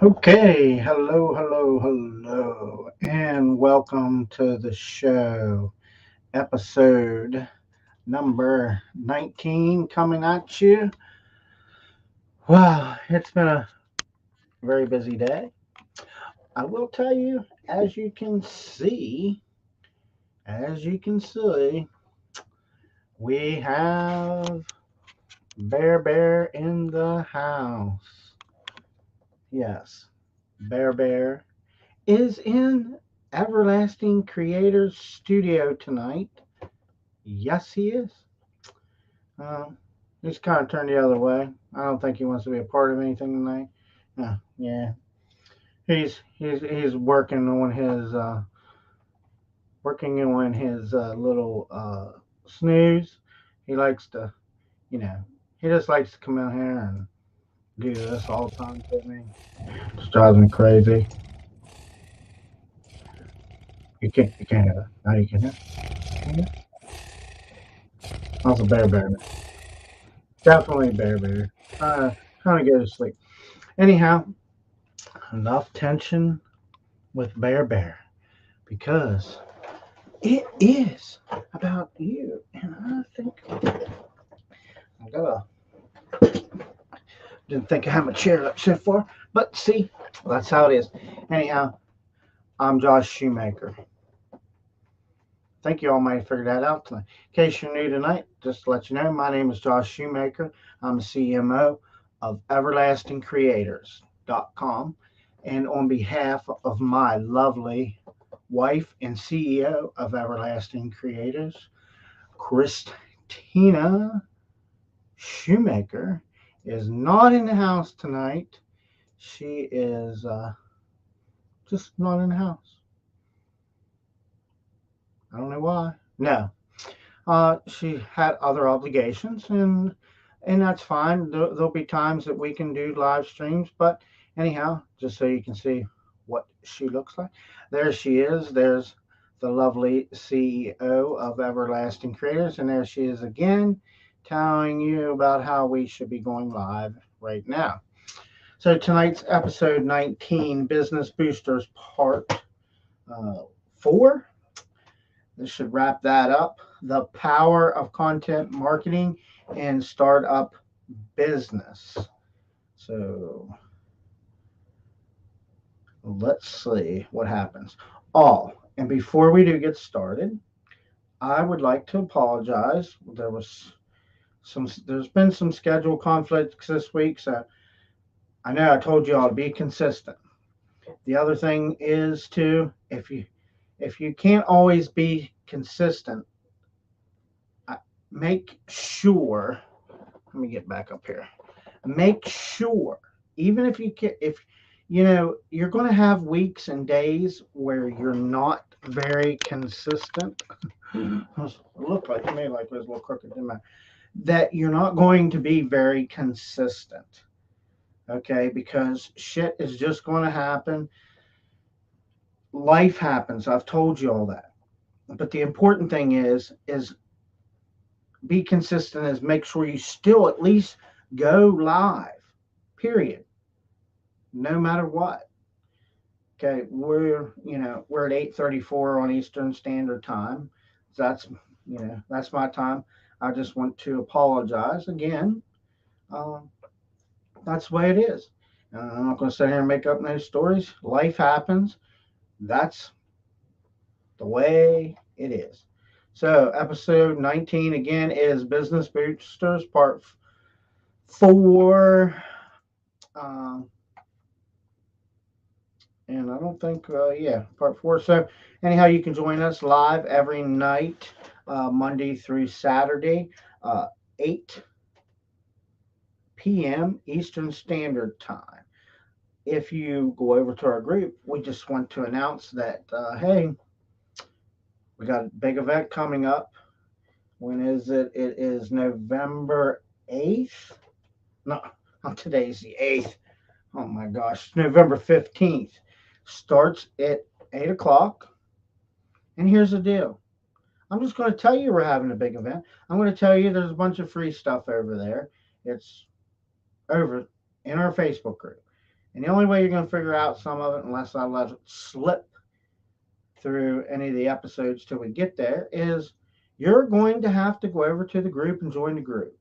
Okay, hello, and welcome to the show. Episode number 19 coming at you. Wow, it's been a very busy day. I will tell you, as you can see, we have Bear in the house. Yes, Bear is in Everlasting Creators Studio tonight. Yes, he is. Um, he's kind of turned the other way. I don't think he wants to be a part of anything tonight. Yeah, he's working on his little snooze. He likes to, you know, he just likes to come out here and do this all the time to me. Just drives me crazy. You can't hear that. Now you can hear. Yeah. Also, Bear. Definitely Bear. Trying to go to sleep. Anyhow, enough tension with Bear because it is about you. And I think I gotta didn't think I had my chair up so far, but see, that's how it is. Anyhow, I'm Josh Shoemaker. Think you all might have figured that out tonight. In case you're new tonight, just to let you know, my name is Josh Shoemaker. I'm the CMO of EverlastingCreators.com. And on behalf of my lovely wife and CEO of Everlasting Creators, Christina Shoemaker, is not in the house tonight. She is just not in the house. I don't know why. No, she had other obligations, and that's fine. There'll be times that we can do live streams, but anyhow, just so you can see what she looks like, there she is. There's the lovely CEO of Everlasting Creators, and there she is again, telling you about how we should be going live right now. So tonight's episode 19, Business Boosters Part uh, 4. This should wrap that up. The power of content marketing and startup business. So let's see what happens. And before we do get started, I would like to apologize. There's been some schedule conflicts this week, so I know I told you all to be consistent. The other thing is too, if you can't always be consistent, make sure. Let me get back up here. Make sure, even if you can, if you're going to have weeks and days where you're not very consistent. Look like to me like it was a little crooked in my that you're not going to be very consistent. Okay, because shit is just going to happen. Life happens. I've told you all that. But the important thing is be consistent. Is make sure you still at least go live. Period. No matter what. Okay, we're at 8:34 on Eastern Standard Time. So that's my time. I just want to apologize again. Um, that's the way it is. I'm not going to sit here and make up no stories. Life happens. That's the way it is. So episode 19 again is Business Boosters Part 4. Um, and I don't think, part 4. So, anyhow, you can join us live every night, Monday through Saturday, 8 p.m. Eastern Standard Time. If you go over to our group, we just want to announce that, hey, we got a big event coming up. When is it? It is November 8th. No, today's the 8th. Oh my gosh, November 15th. Starts at 8 o'clock. And here's the deal, I'm just going to tell you we're having a big event. I'm going to tell you there's a bunch of free stuff over there. It's over in our Facebook group. And the only way you're going to figure out some of it, unless I let it slip through any of the episodes till we get there, is you're going to have to go over to the group and join the group.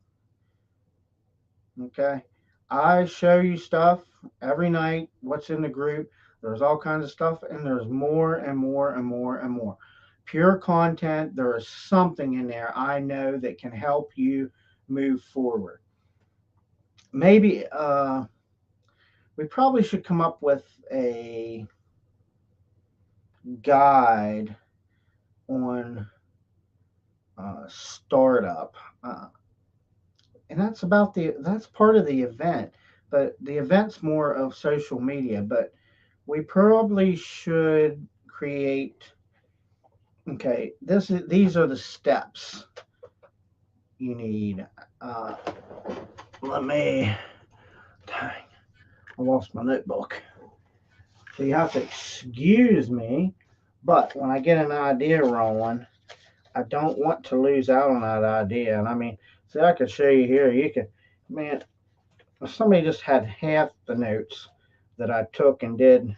Okay. I show you stuff every night, what's in the group. There's all kinds of stuff, and there's more and more and more and more. Pure content. There is something in there I know that can help you move forward. Maybe we probably should come up with a guide on startup. And that's part of the event, but the event's more of social media. But we probably should create. Okay, these are the steps you need. Uh, let me. Dang, I lost my notebook. So you have to excuse me, but when I get an idea rolling, I don't want to lose out on that idea. And I mean, see, I could show you here. You can, man, if somebody just had half the notes that I took and did,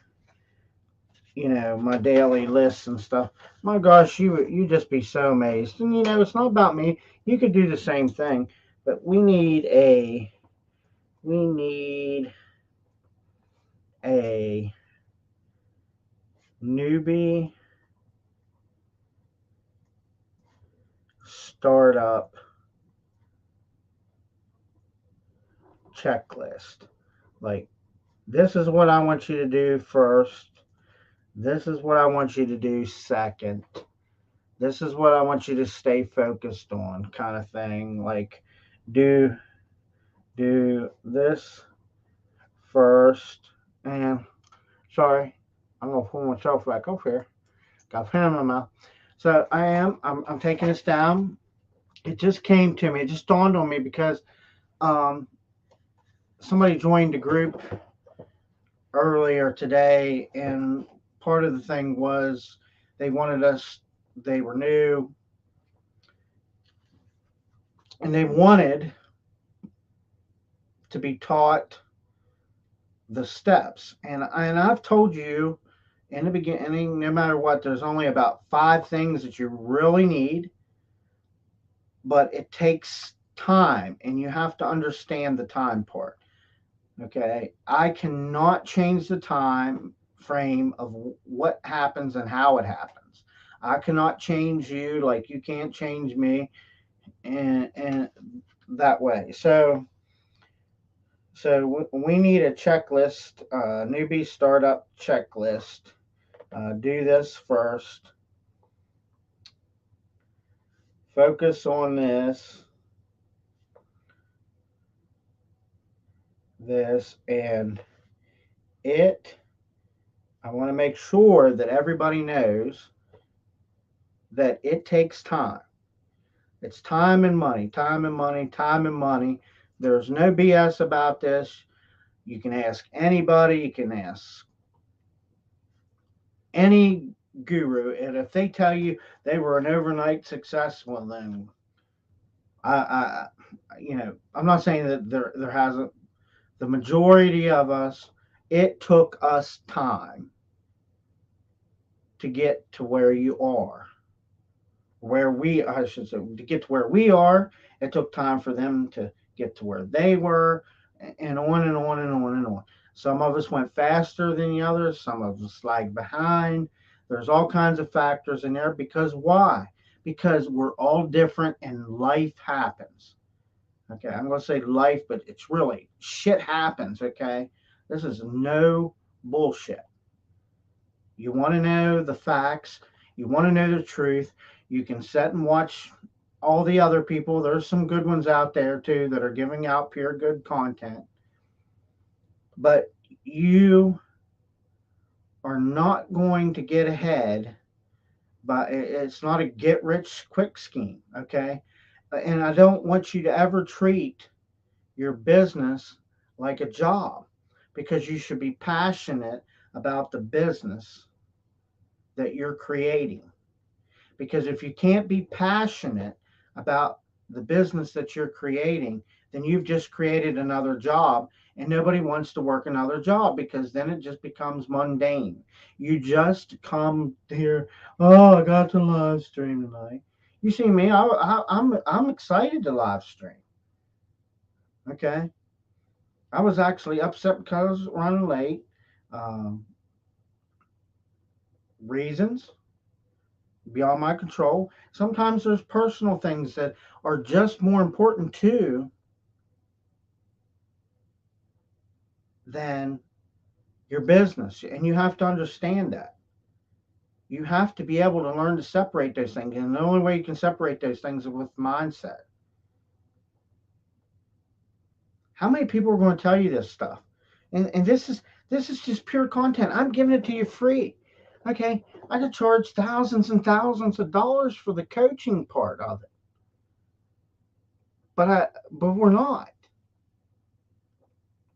my daily lists and stuff. My gosh, you just be so amazed. And it's not about me. You could do the same thing, but we need a newbie startup checklist. Like, this is what I want you to do first. This is what I want you to do second. This is what I want you to stay focused on, kind of thing. Like, do this first. And sorry, I'm gonna pull myself back up here. Got a pen in my mouth. So I'm taking this down. It just came to me. It just dawned on me because um, somebody joined the group earlier today, and part of the thing was they wanted us. They were new, and they wanted to be taught the steps. And I've told you in the beginning, no matter what, there's only about 5 things that you really need, but it takes time, and you have to understand the time part. Okay, I cannot change the time frame of what happens and how it happens. I cannot change you like you can't change me, and that way. So we need a checklist, newbie startup checklist. Do this first. Focus on this, and it. I want to make sure that everybody knows that it takes time. It's time and money, time and money, time and money. There's no BS about this. You can ask anybody. You can ask any guru, and if they tell you they were an overnight success, well, then I I'm not saying that there hasn't. The majority of us, it took us time to get to where you are, I should say, to get to where we are. It took time for them to get to where they were, and on and on and on and on. Some of us went faster than the others. Some of us lagged behind. There's all kinds of factors in there, because why? Because we're all different and life happens. Okay, I'm going to say life, but it's really shit happens. Okay, this is no bullshit. You want to know the facts, you want to know the truth. You can sit and watch all the other people. There's some good ones out there too that are giving out pure good content. But you are not going to get ahead, but it's not a get rich quick scheme. Okay, and I don't want you to ever treat your business like a job, because you should be passionate about the business that you're creating. Because if you can't be passionate about the business that you're creating, then you've just created another job, And nobody wants to work another job because then it just becomes mundane. You just come here, oh, I got to live stream tonight. You see me, I'm excited to live stream. Okay. I was actually upset because I was running late. Um, Reasons beyond my control. Sometimes there's personal things that are just more important too than your business. And you have to understand that. You have to be able to learn to separate those things. And the only way you can separate those things is with mindset. How many people are going to tell you this stuff? And this is just pure content. I'm giving it to you free. Okay. I could charge thousands and thousands of dollars for the coaching part of it. But we're not.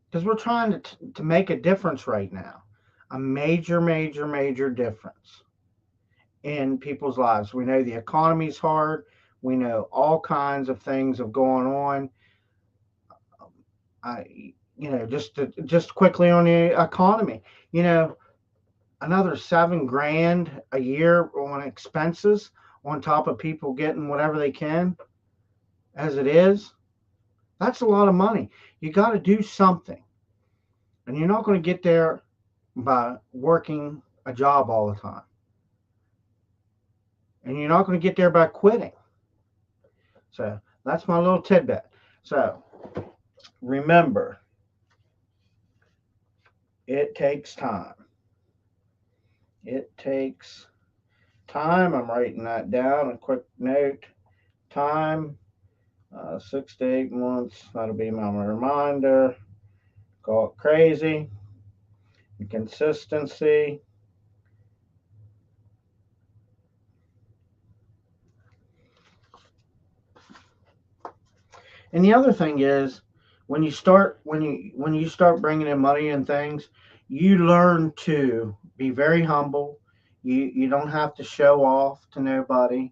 Because we're trying to make a difference right now. A major, major, major difference in people's lives. We know the economy's hard. We know all kinds of things are going on. Just quickly on the economy. You know, another 7 grand a year on expenses on top of people getting whatever they can as it is. That's a lot of money. You got to do something, and you're not going to get there by working a job all the time, and you're not going to get there by quitting. So that's my little tidbit. So remember, it takes time. It takes time. I'm writing that down. A quick note. Time, 6 to 8 months. That'll be my reminder. Call it crazy. Consistency. And the other thing is, when you start bringing in money and things, you learn to be very humble. You don't have to show off to nobody.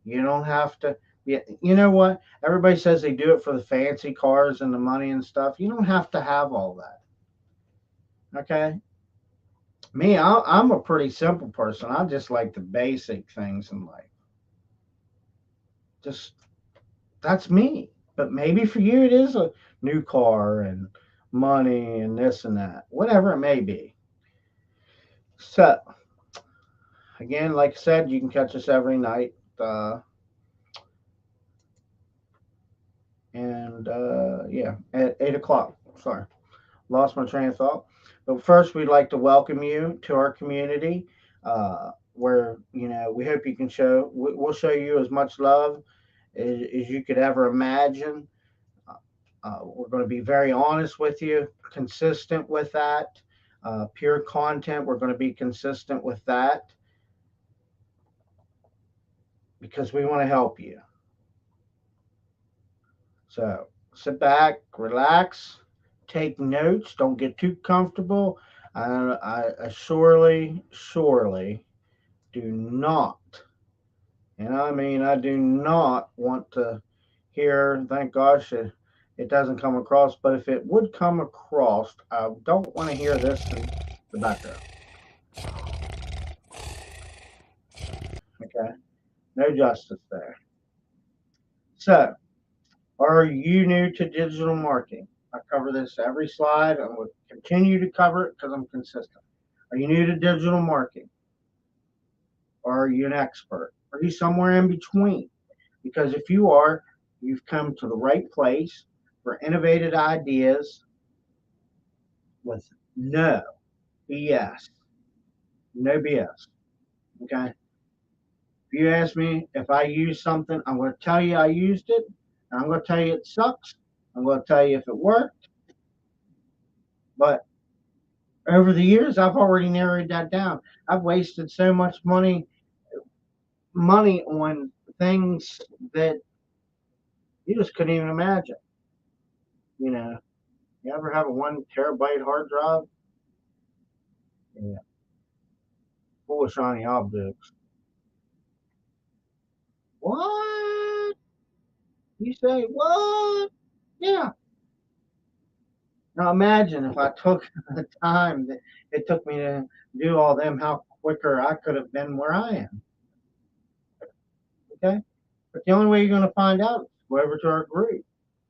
You don't have to. You know what? Everybody says they do it for the fancy cars and the money and stuff. You don't have to have all that. Okay. Me, I'm a pretty simple person. I just like the basic things in life. Just that's me. But maybe for you, it is a new car and money and this and that, whatever it may be. So, again, like I said, you can catch us every night. And yeah, at 8 o'clock. Sorry, lost my train of thought. But first, we'd like to welcome you to our community, where we hope you can we'll show you as much love as you could ever imagine. We're going to be very honest with you, consistent with that. Pure content, we're going to be consistent with that because we want to help you. So sit back, relax, take notes, don't get too comfortable. I surely do not, and I mean, I do not want to hear, thank gosh, it doesn't come across, but if it would come across, I don't want to hear this in the background. Okay, no justice there. So, are you new to digital marketing? I cover this every slide. I'm going to continue to cover it because I'm consistent. Are you new to digital marketing? Or are you an expert? Are you somewhere in between? Because if you are, you've come to the right place for innovative ideas with no BS. No BS. Okay. If you ask me if I use something, I'm going to tell you I used it. And I'm going to tell you it sucks. I'm going to tell you if it worked. But over the years, I've already narrowed that down. I've wasted so much money on things that you just couldn't even imagine. You know, you ever have a 1 terabyte hard drive? Yeah, full of shiny objects. What? You say what? Yeah, Now imagine if I took the time that it took me to do all them, how quicker I could have been where I am. Okay? But the only way you're going to find out is go over to our group.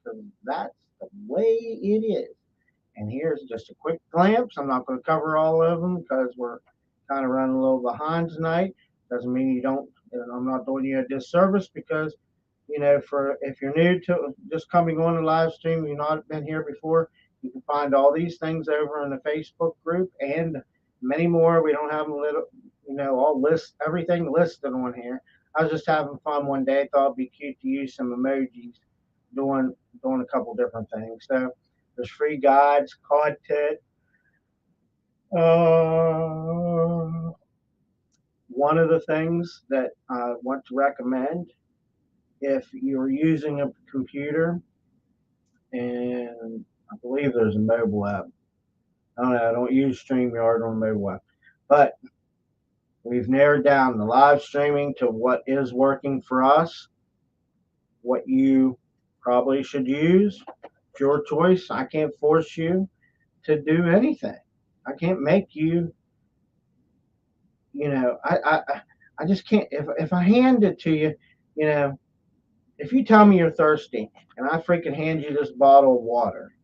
Because that's the way it is. And here's just a quick glimpse. I'm not going to cover all of them because we're kind of running a little behind tonight. Doesn't mean you don't, I'm not doing you a disservice because, for if you're new to just coming on the live stream, you've not been here before, you can find all these things over in the Facebook group and many more. We don't have them little, all list everything listed on here. I was just having fun one day. Thought it'd be cute to use some emojis doing doing a couple different things. So there's free guides, content. Uh, One of the things that I want to recommend if you're using a computer, and I believe there's a mobile app. I don't know. I don't use StreamYard on a mobile app, but we've narrowed down the live streaming to what is working for us, what you probably should use. It's your choice. I can't force you to do anything. I can't make you. I just can't. If I hand it to you, you know, if you tell me you're thirsty and I freaking hand you this bottle of water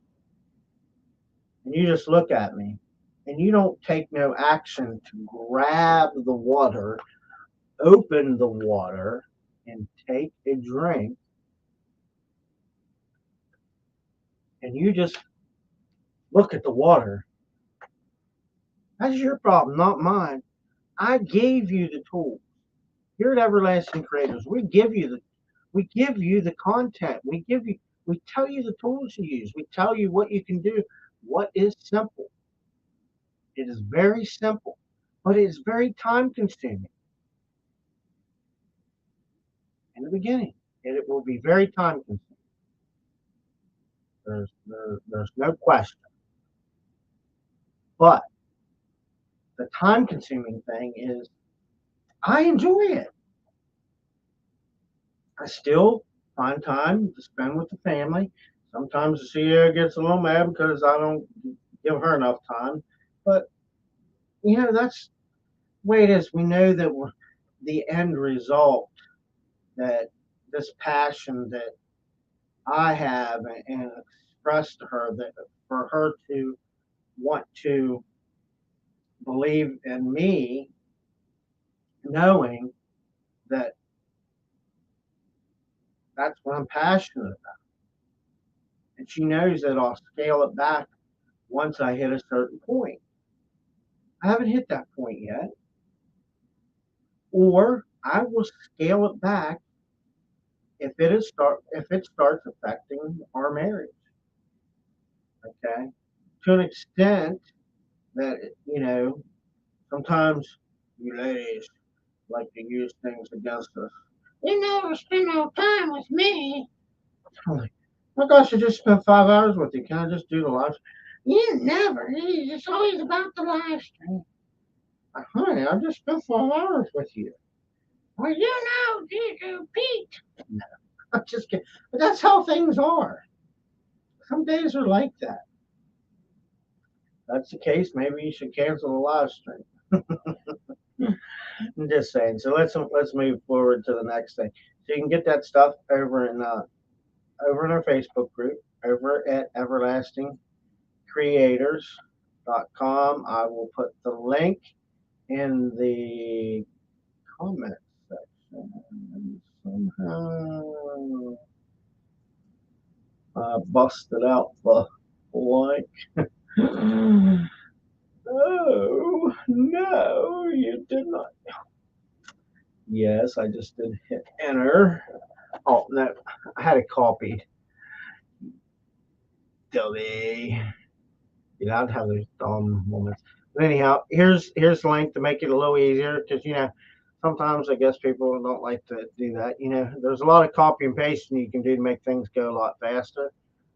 and you just look at me and you don't take no action to grab the water, open the water, and take a drink, and you just look at the water, that's your problem, not mine. I gave you the tools. Here at Everlasting Creators, we give you the content. We tell you the tools to use. We tell you what you can do. What is simple? It is very simple, but it is very time consuming in the beginning. And it will be very time consuming. There's no question. But the time consuming thing is I enjoy it. I still find time to spend with the family. Sometimes the CEO gets a little mad because I don't give her enough time. But, that's the way it is. We know that the end result, that this passion that I have and express to her, that for her to want to believe in me, knowing that that's what I'm passionate about. And she knows that I'll scale it back once I hit a certain point. I haven't hit that point yet. Or I will scale it back if it starts affecting our marriage. Okay. To an extent that, sometimes you ladies like to use things against us. You never spend no time with me. I'm like, my gosh, I just spent 5 hours with you. Can I just do the live? You never. It's always about the live stream. Honey, I just spent 5 hours with you. Well, you do, Pete. No, I'm just kidding. But that's how things are. Some days are like that. If that's the case, maybe you should cancel the live stream. I'm just saying. So let's move forward to the next thing. So you can get that stuff over in our Facebook group over at everlastingcreators.com. I will put the link in the comment section. Somehow I busted out the link. Oh, no, you did not. Yes, I just did hit enter. Oh, no, I had it copied. Dummy. I'd have those dumb moments. But anyhow, here's the link to make it a little easier because sometimes I guess people don't like to do that. There's a lot of copy and pasting you can do to make things go a lot faster.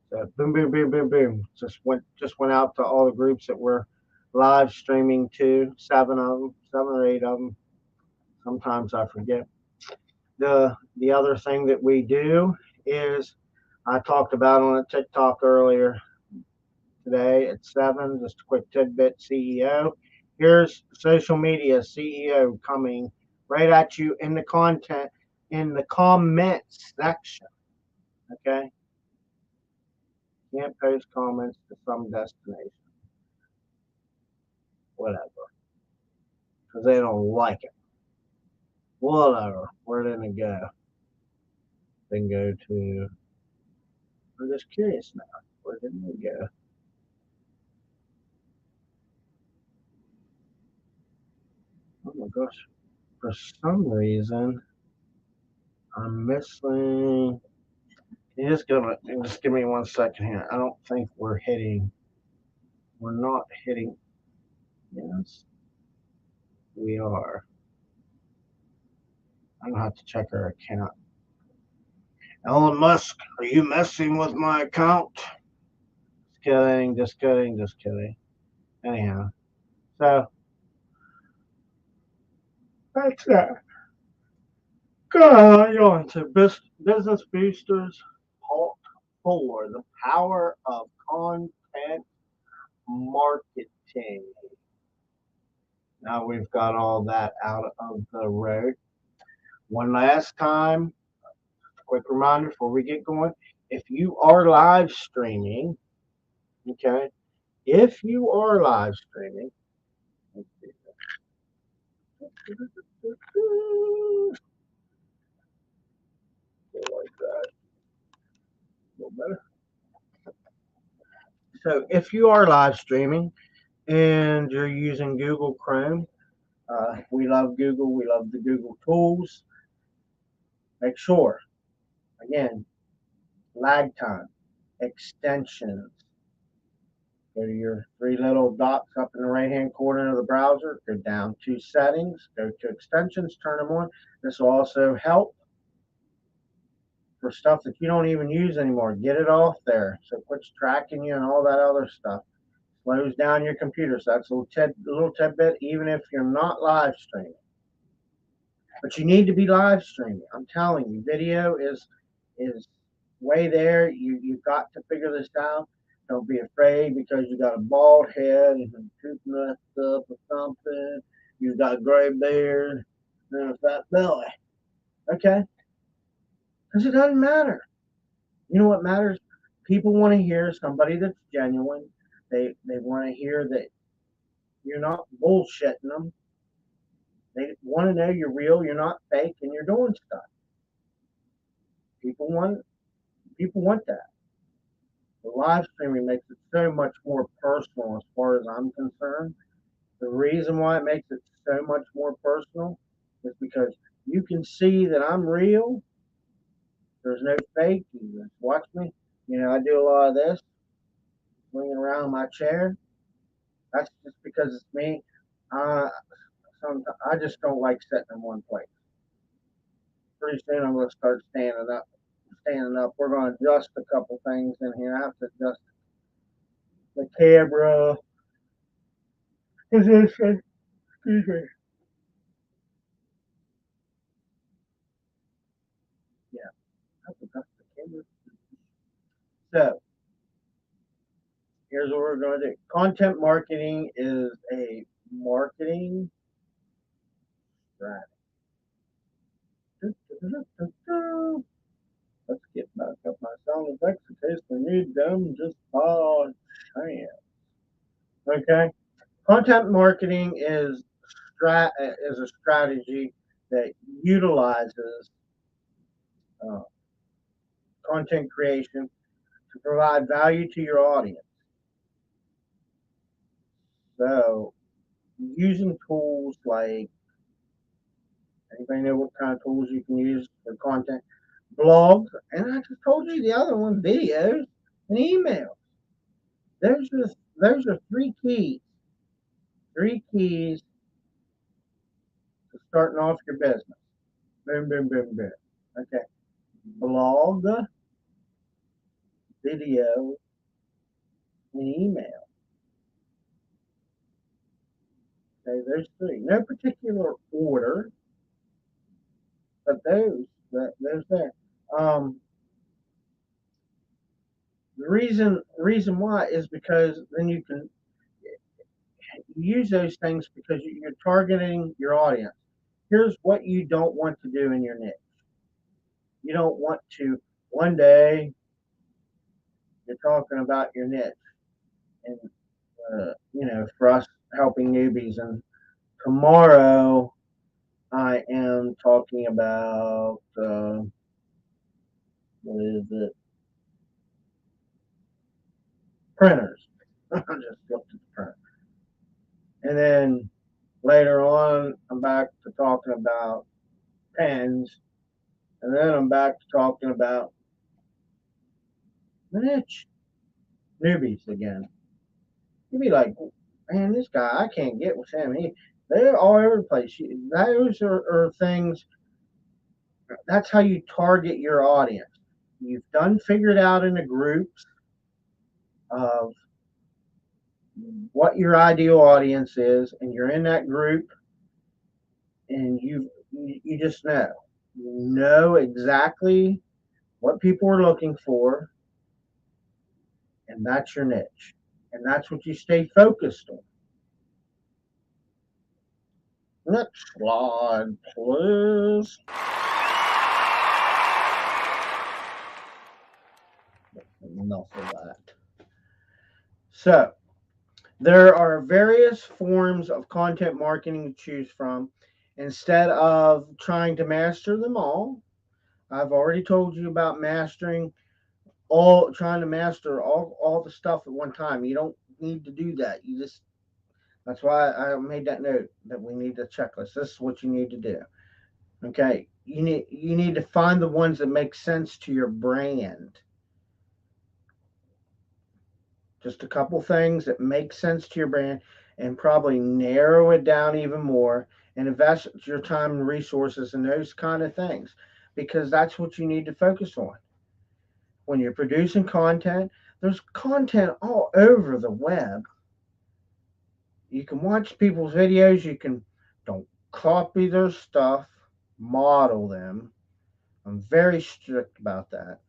So boom, boom, boom, boom, boom. Just went out to all the groups that we're live streaming to. 7 or 8 of them. Sometimes I forget. The other thing that we do is I talked about on a TikTok earlier today at 7. Just a quick tidbit, CEO. Here's social media CEO coming right at you in the content, in the comments section. Okay? Can't post comments to some destination. Whatever. Because they don't like it. Whatever. Where did it go? Then go to. I'm just curious now. Where did it go? Oh my gosh. For some reason, I'm missing. Just give me 1 second here. I don't think we're hitting. We're not hitting. Yes, we are. I'm gonna have to check our account. Elon Musk, are you messing with my account? Just kidding. Just kidding. Just kidding. Anyhow, so that's that. Go on to Business Boosters Part 4: The Power of Content Marketing. Now we've got all that out of the road. One last time, quick reminder before we get going. If you are live streaming, okay, if you are live streaming, like that, a little better. So if you are live streaming and you're using Google Chrome, we love Google. We love the Google tools. Make sure, again, lag time, extensions. Go to your three little dots up in the right-hand corner of the browser. Go down to settings. Go to extensions. Turn them on. This will also help for stuff that you don't even use anymore. Get it off there. So it quits tracking you and all that other stuff. Slows down your computer. So that's a little tidbit, even if you're not live streaming. But you need to be live streaming. I'm telling you, video is way there. You've got to figure this out. Don't be afraid because you got a bald head and a tooth messed up or something. You've got a gray beard and a fat belly. Okay? Because it doesn't matter. You know what matters? People want to hear somebody that's genuine. They want to hear that you're not bullshitting them. They want to know you're real, you're not fake, and you're doing stuff. People want people want that. The live streaming makes it so much more personal as far as I'm concerned. The reason why it makes it so much more personal is because you can see that I'm real. There's no fake. You just watch me. You know, I do a lot of this, swinging around my chair. That's just because it's me. Uh, I just don't like sitting in one place. Pretty soon I'm going to start standing up. Standing up. We're going to adjust a couple things in here. I have to adjust the camera position. Excuse me. Yeah, I have to adjust the camera. So here's what we're going to do. Content marketing is a marketing strategy. Let's get back up my sound effects in case we need them just by chance. Okay. Content marketing is a strategy that utilizes uh, content creation to provide value to your audience. So, using tools like anybody know what kind of tools you can use for content? Blogs, and I just told you the other one, videos and emails. Those are three keys to starting off your business. Boom, boom, boom, boom. Okay. Blog, video, and email. Okay, those three. No particular order, but those there. Um, The reason why is because then you can use those things because you're targeting your audience. Here's what you don't want to do in your niche. You don't want to one day you're talking about your niche and for us helping newbies, and tomorrow I am talking about what is it? Printers. I just looked at the print, and then later on I'm back to talking about pens, and then I'm back to talking about the niche newbies again. You'd be like, man, this guy, I can't get with him. They're all over the place. Those are things. That's how you target your audience. You've done figured out in the groups of what your ideal audience is, and you're in that group, and you just know exactly what people are looking for, and that's your niche, and that's what you stay focused on. Next slide, please. Enough of that. So, there are various forms of content marketing to choose from. Instead of trying to master them all, I've already told you about trying to master all the stuff at one time. You don't need to do that. That's why I made that note that we need a checklist. This is what you need to do. Okay. You need to find the ones that make sense to your brand. Just a couple things that make sense to your brand, and probably narrow it down even more and invest your time and resources in those kind of things, because that's what you need to focus on. When you're producing content, there's content all over the web. You can watch people's videos, you can don't copy their stuff, model them. I'm very strict about that.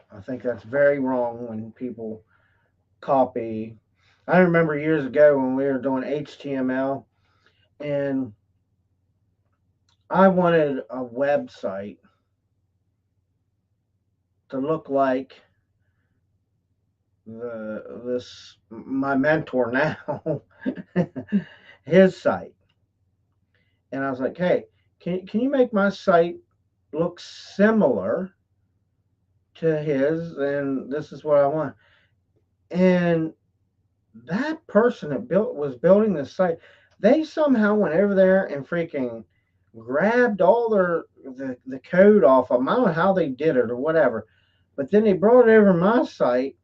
I think that's very wrong when people copy. I remember years ago when we were doing HTML, and I wanted a website to look like the this my mentor now his site. And I was like, hey, can you make my site look similar to his? And this is what I want. And that person that was building this site, they somehow went over there and freaking grabbed all the code off of them. I don't know how they did it or whatever, but then they brought it over my site,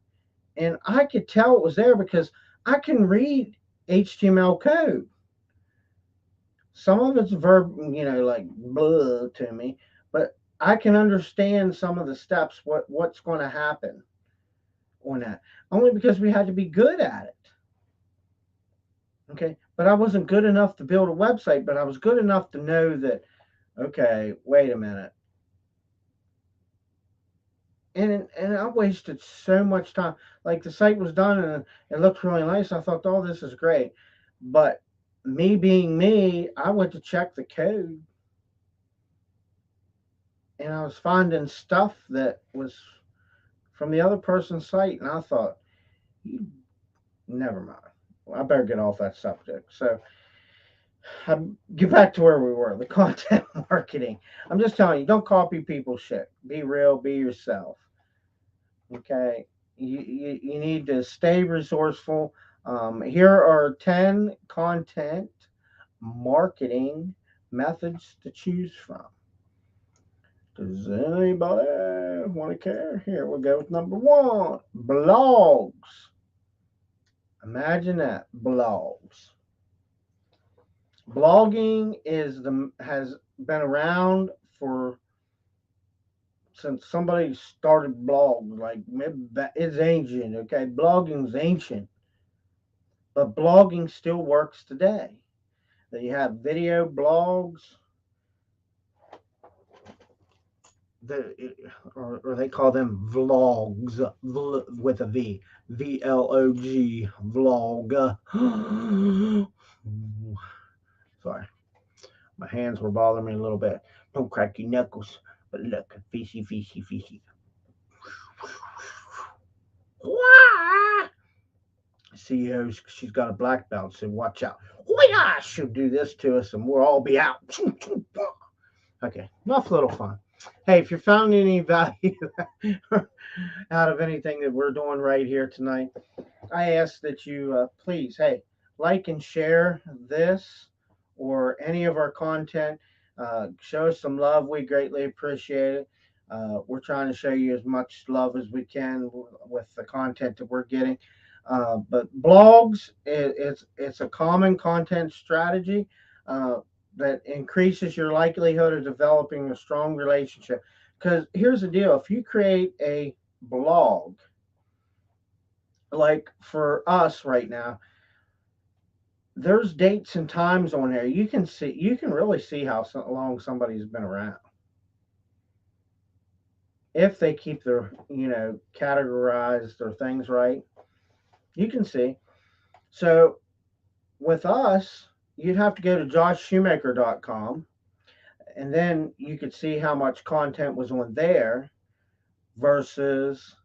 and I could tell it was there because I can read HTML code. Some of it's verb, like blah to me, but I can understand some of the steps, what's going to happen on that. Only because we had to be good at it. Okay, but I wasn't good enough to build a website, but I was good enough to know that, okay, wait a minute. And I wasted so much time. Like, the site was done and it looked really nice. I thought, oh, this is great. But me being me, I went to check the code, and I was finding stuff that was from the other person's site, and I thought, never mind. Well, I better get off that subject. So get back to where we were, the content marketing. I'm just telling you, don't copy people's shit. Be real, be yourself. Okay, you need to stay resourceful. Here are 10 content marketing methods to choose from. Does anybody want to care? Here we go with number one, blogs. Imagine that, blogs. Blogging has been around for since somebody started blogs. Like, it's ancient. Okay, blogging's ancient, but blogging still works today. You have video blogs, or they call them vlogs with a VLOG vlog. Sorry, my hands were bothering me a little bit. Don't crack your knuckles. But look, fishy, fishy, fishy. CEO, she's got a black belt, so watch out. She'll do this to us, and we'll all be out. Okay, enough little fun. Hey, if you found any value out of anything that we're doing right here tonight, I ask that you please, hey, like and share this or any of our content. Show us some love. We greatly appreciate it. We're trying to show you as much love as we can with the content that we're getting. But blogs, it's a common content strategy that increases your likelihood of developing a strong relationship. Because here's the deal: if you create a blog, like for us right now, there's dates and times on there. You can really see how long somebody's been around if they keep their categorized their things right. You can see. So with us, you'd have to go to joshshoemaker.com, and then you could see how much content was on there versus,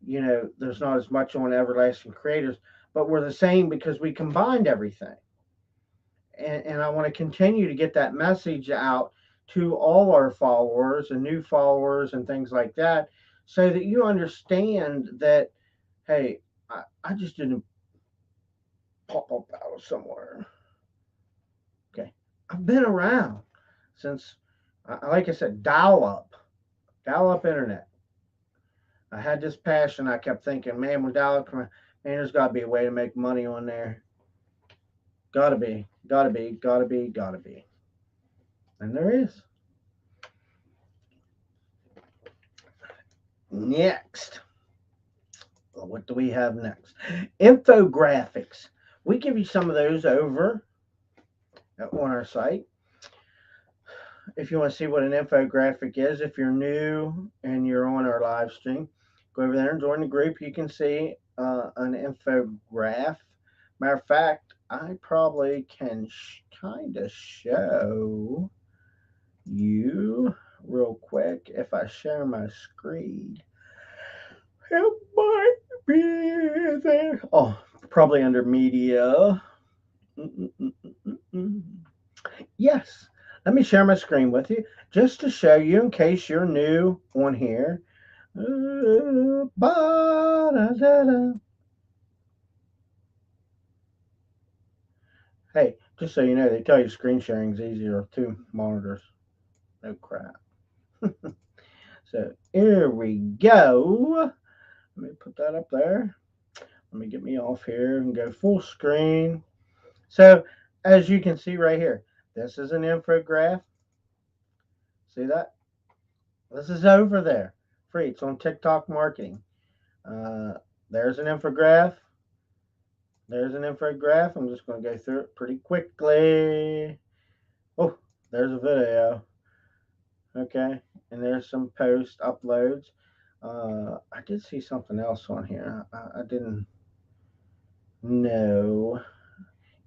there's not as much on Everlasting Creators, but we're the same because we combined everything. And I want to continue to get that message out to all our followers and new followers and things like that, so that you understand that, hey, I just didn't pop up out of somewhere. Okay. I've been around since, like I said, dial up internet. I had this passion. I kept thinking, man, when dial up, man, there's got to be a way to make money on there. Gotta be, gotta be, gotta be, gotta be. And there is. Next. Well, what do we have next? Infographics. We give you some of those over on our site. If you want to see what an infographic is, if you're new and you're on our live stream, go over there and join the group. You can see an infograph. Matter of fact, I probably can kind of show you real quick if I share my screen. It might be there. Oh, probably under media. Yes. Let me share my screen with you just to show you in case you're new on here. Hey, just so you know, they tell you screen sharing is easier with two monitors. No crap. So here we go. Let me put that up there. Let me get me off here and go full screen. So as you can see right here, this is an infograph. See that? This is over there. Free. It's on TikTok marketing. There's an infograph. There's an infograph. I'm just going to go through it pretty quickly. Oh, there's a video. Okay. And there's some post uploads. I did see something else on here. I didn't know.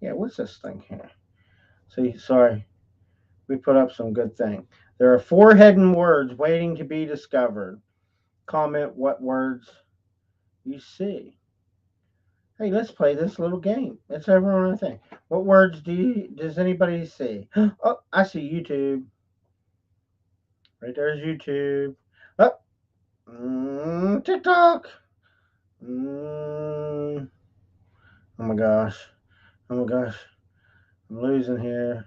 Yeah, what's this thing here? See, sorry. We put up some good thing. There are 4 hidden words waiting to be discovered. Comment what words you see. Hey, let's play this little game. It's over on our thing. What words does anybody see? Oh, I see YouTube. Right there's YouTube. Oh, TikTok. Oh my gosh. Oh my gosh. I'm losing here.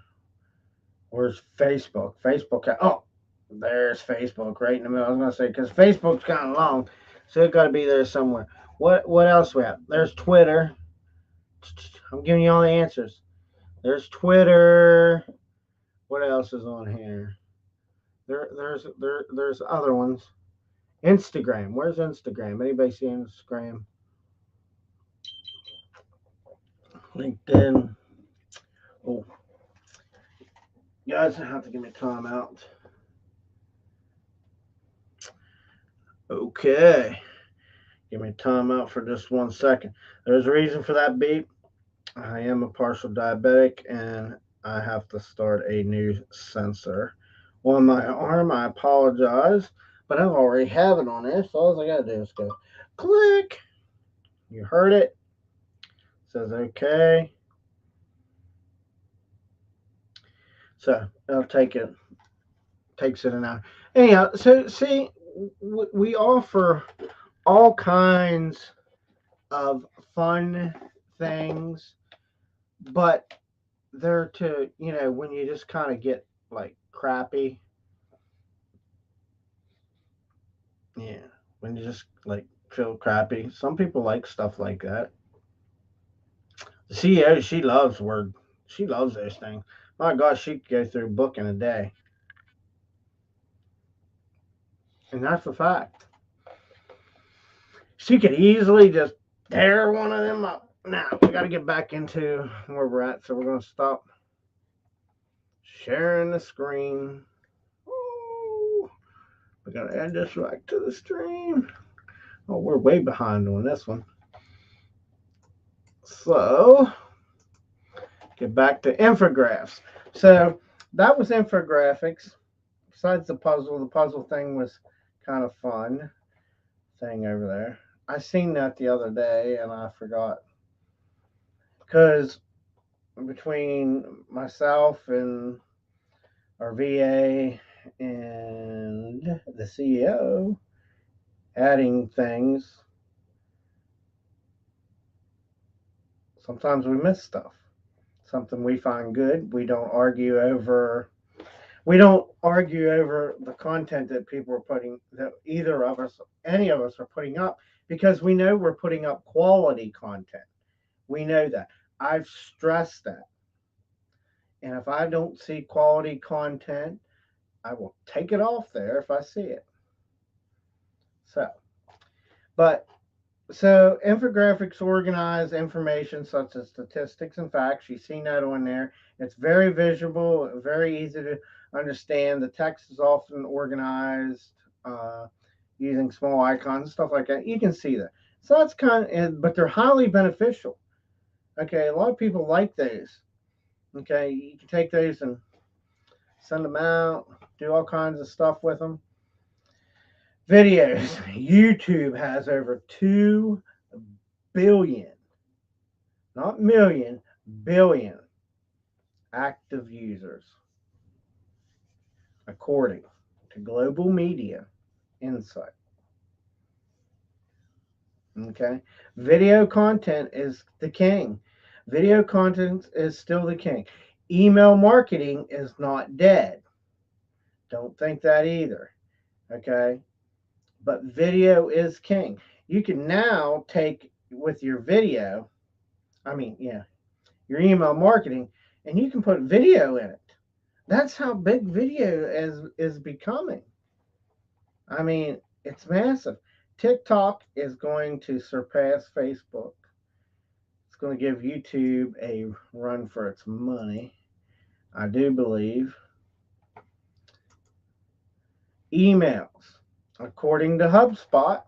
Where's Facebook? Facebook. Oh, there's Facebook right in the middle. I was gonna say because Facebook's kind of long, so it got to be there somewhere. What else we have? There's Twitter. I'm giving you all the answers. There's Twitter. What else is on here? There's other ones. Instagram. Where's Instagram? Anybody see Instagram? LinkedIn. Oh, you guys have to give me time out. Okay. Give me time out for just 1 second. There's a reason for that beep. I am a partial diabetic and I have to start a new sensor on my arm. I apologize, but I already have it on there, so all I gotta do is go click. You heard it. Says okay. So I'll take it. Takes it an hour. Anyhow, so see, we offer all kinds of fun things, but they're to, when you just kind of get like crappy. Yeah, when you just like feel crappy. Some people like stuff like that. The CEO, she loves Word. She loves those things. My gosh, she could go through a book in a day, and that's a fact. She could easily just tear one of them up. Now we got to get back into where we're at, so we're gonna stop sharing the screen. Ooh, we gotta add this right to the stream. Oh, we're way behind on this one. So get back to infographics. So that was infographics. Besides the puzzle thing was kind of fun thing over there. I seen that the other day and I forgot because between myself and our VA and the CEO adding things, sometimes we miss stuff. Something we find good, we don't argue over the content that people are putting, that either of us, any of us are putting up, because we know we're putting up quality content. We know that. I've stressed that. And if I don't see quality content, I will take it off there if I see it. So, but so infographics organize information such as statistics and facts. You've seen that on there. It's very visual, very easy to understand. The text is often organized using small icons and stuff like that. You can see that. So that's but they're highly beneficial. Okay, a lot of people like those. Okay, you can take those and send them out, do all kinds of stuff with them. Videos. YouTube has over 2 billion, not million, billion active users, according to Global Media Insight. Okay. Video content is the king. Video content is still the king. Email marketing is not dead. Don't think that either. Okay. But video is king. You can now take with your video, your email marketing, and you can put video in it. That's how big video is becoming. I mean, it's massive. TikTok is going to surpass Facebook. It's going to give YouTube a run for its money, I do believe. Emails. According to HubSpot,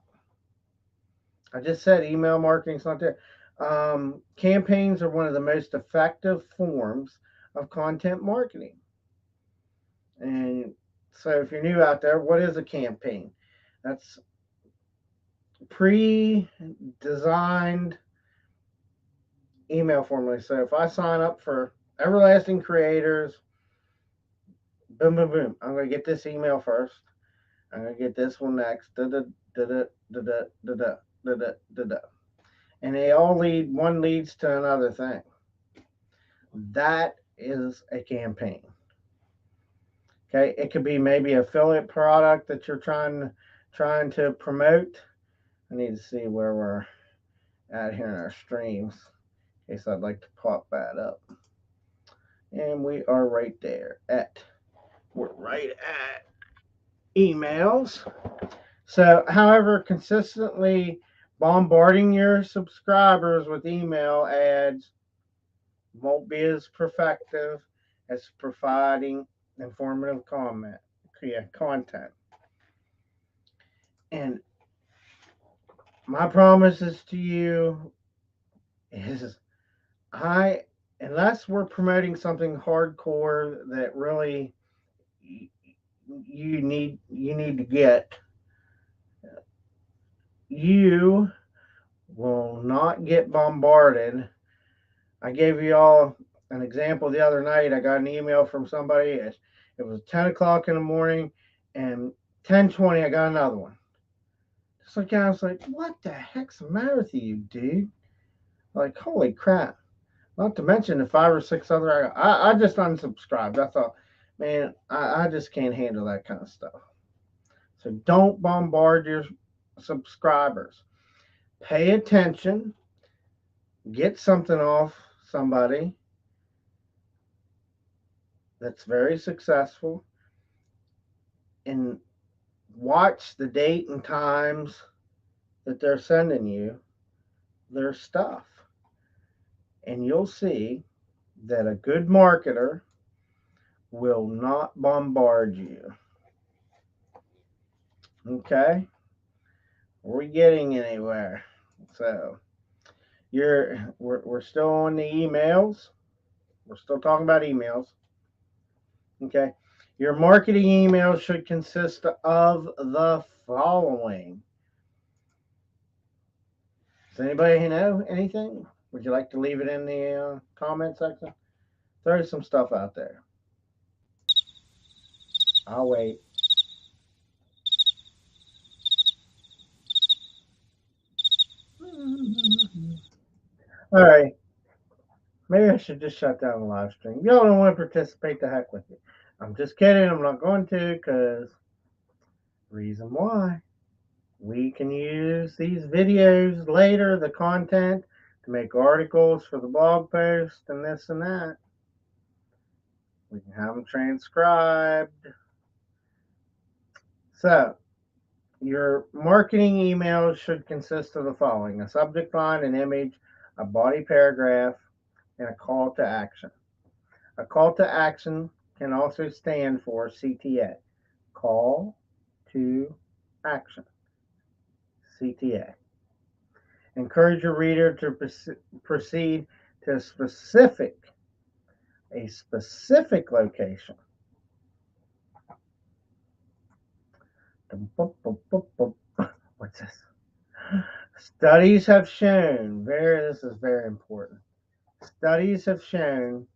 I just said email marketing's not there. Campaigns are one of the most effective forms of content marketing. And so, if you're new out there, what is a campaign? That's pre-designed email formula. So if I sign up for Everlasting Creators, boom, boom, boom, I'm going to get this email first. I'm going to get this one next. Da da da da da da da da da da da. And they all one leads to another thing. That is a campaign. Okay, it could be maybe affiliate product that you're trying to promote. I need to see where we're at here in our streams in case I'd like to pop that up. And we are right there we're right at emails. So, however, consistently bombarding your subscribers with email ads won't be as effective as providing informative content. And my promises to you is I, unless we're promoting something hardcore that really you need to get, you will not get bombarded. I gave you all an example the other night. I got an email from somebody. It was 10 o'clock in the morning, and 10:20 I got another one. It's like I was like, what the heck's the matter with you, dude? Like, holy crap. Not to mention the five or six other. I just unsubscribed. I thought, man, I just can't handle that kind of stuff. So don't bombard your subscribers. Pay attention. Get something off somebody that's very successful, and watch the date and times that they're sending you their stuff. And you'll see that a good marketer will not bombard you. Okay? Are we getting anywhere? So we're still on the emails. We're still talking about emails. Okay. Your marketing email should consist of the following. Does anybody know anything? Would you like to leave it in the comment section? Throw some stuff out there. I'll wait. All right. Maybe I should just shut down the live stream. Y'all don't want to participate, the heck with you. I'm just kidding. I'm not going to, because reason why. We can use these videos later, the content, to make articles for the blog post and this and that. We can have them transcribed. So, your marketing email should consist of the following: a subject line, an image, a body paragraph, and a call to action. A call to action can also stand for CTA. Call to action. CTA. Encourage your reader to proceed to a specific location. What's this? Studies have shown, this is very important. Studies have shown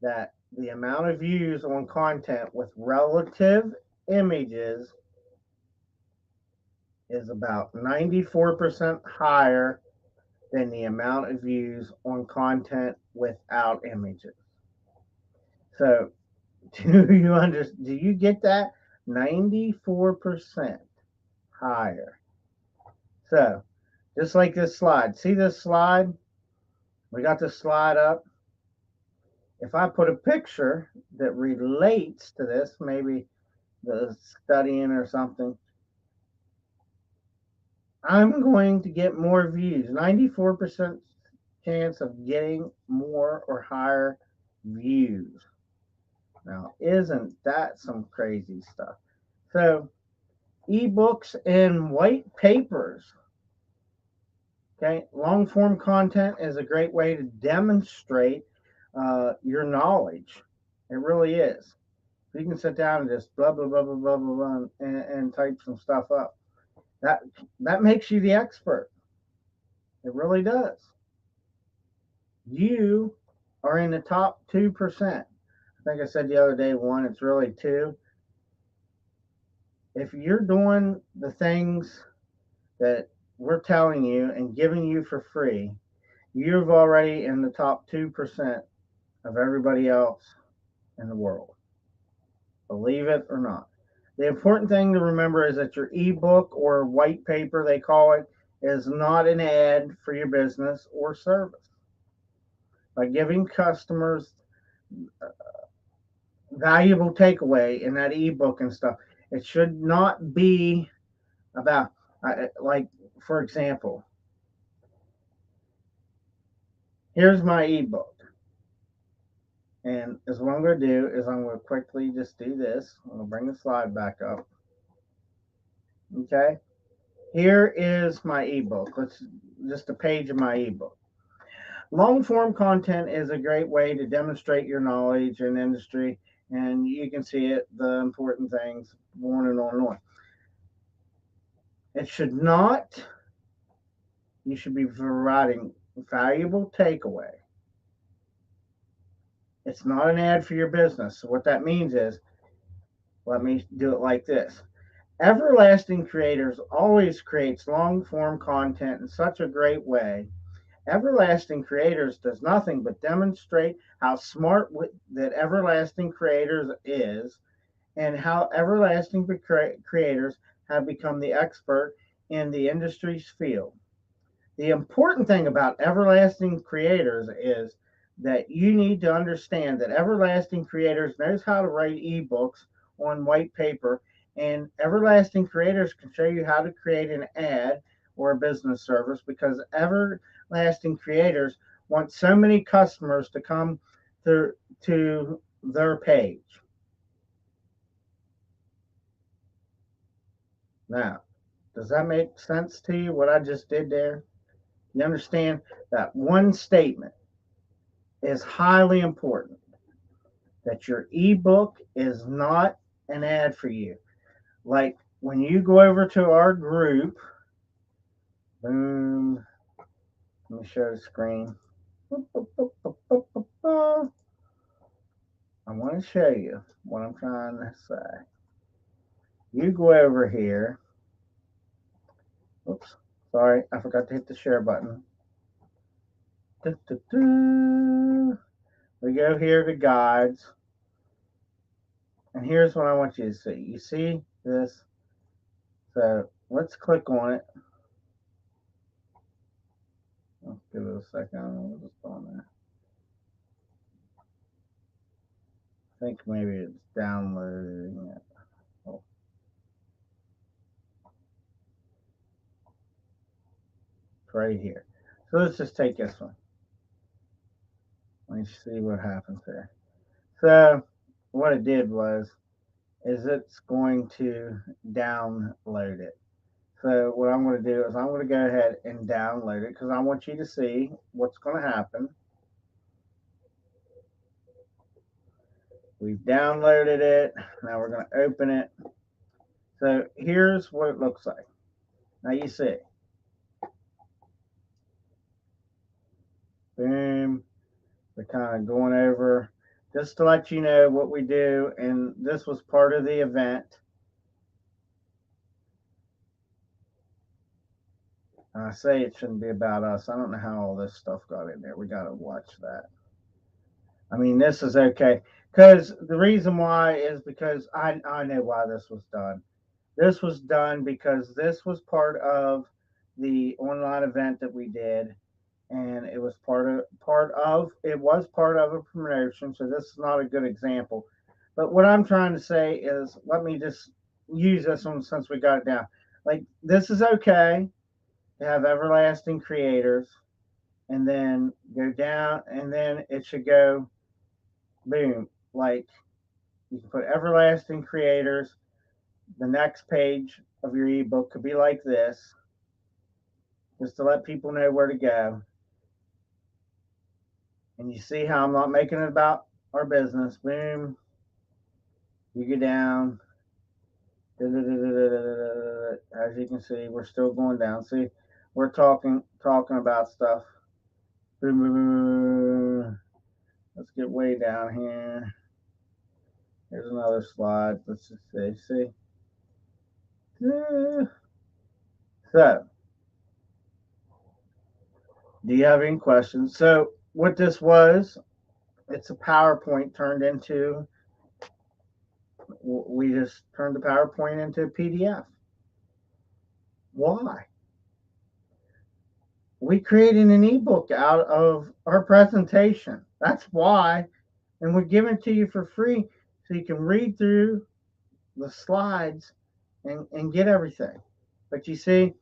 that the amount of views on content with relative images is about 94% higher than the amount of views on content without images. So, do you get that? 94% higher. So, just like this slide. See this slide? We got this slide up. If I put a picture that relates to this, maybe the studying or something, I'm going to get more views. 94% chance of getting more or higher views. Now, isn't that some crazy stuff? So, ebooks and white papers. Okay, long form content is a great way to demonstrate your knowledge. It really is. You can sit down and just blah blah blah blah blah blah, blah and type some stuff up. That makes you the expert. It really does. You are in the top 2%. I think I said the other day one. It's really two. If you're doing the things that we're telling you and giving you for free, you're already in the top 2% of everybody else in the world. Believe it or not. The important thing to remember is that your ebook or white paper, they call it, is not an ad for your business or service. By giving customers valuable takeaway in that ebook and stuff, it should not be about, like, for example, here's my ebook. And what I'm going to do is I'm going to quickly just do this. I'm going to bring the slide back up. Okay. Here is my ebook. Let's just a page of my ebook. Long form content is a great way to demonstrate your knowledge in industry, and you can see it, the important things, on and on and on. It should not, you should be providing valuable takeaway. It's not an ad for your business. So what that means is, let me do it like this. Everlasting Creators always creates long form content in such a great way. Everlasting Creators does nothing but demonstrate how smart that Everlasting Creators is, and how Everlasting Creators have become the expert in the industry's field. The important thing about Everlasting Creators is that you need to understand that Everlasting Creators knows how to write ebooks on white paper, and Everlasting Creators can show you how to create an ad or a business service, because Everlasting Creators want so many customers to come to their page. Now, does that make sense to you, what I just did there? You understand that one statement is highly important, that your ebook is not an ad for you. Like when you go over to our group, boom, let me show the screen. I want to show you what I'm trying to say. You go over here. Oops, sorry, I forgot to hit the share button. We go here to guides. And here's what I want you to see. You see this? So let's click on it. Let's give it a second. We'll just on there. I think maybe it's downloading it. Oh. It's right here. So let's just take this one. Let me see what happens there. So what it did was, is it's going to download it. So what I'm going to do is I'm going to go ahead and download it, because I want you to see what's going to happen. We've downloaded it. Now we're going to open it. So here's what it looks like. Now you see. Boom. We're kind of going over just to let you know what we do. And this was part of the event. I say it shouldn't be about us. I don't know how all this stuff got in there. We got to watch that. I mean, this is okay. Because the reason why is because I know why this was done. This was done because this was part of the online event that we did, and it was part of a promotion. So this is not a good example. But what I'm trying to say is, let me just use this one since we got it down. Like, this is okay to have Everlasting Creators, and then go down, and then it should go boom. Like, you can put Everlasting Creators. The next page of your ebook could be like this, just to let people know where to go. And you see how I'm not making it about our business. Boom. You go down. As you can see, we're still going down. See, we're talking about stuff. Boom, boom, boom. Let's get way down here. Here's another slide. Let's just see. So, do you have any questions? So, what this was, it's a PowerPoint turned into, we just turned the PowerPoint into a PDF. Why? We created an ebook out of our presentation. That's why. And we're giving it to you for free so you can read through the slides and get everything. But you see,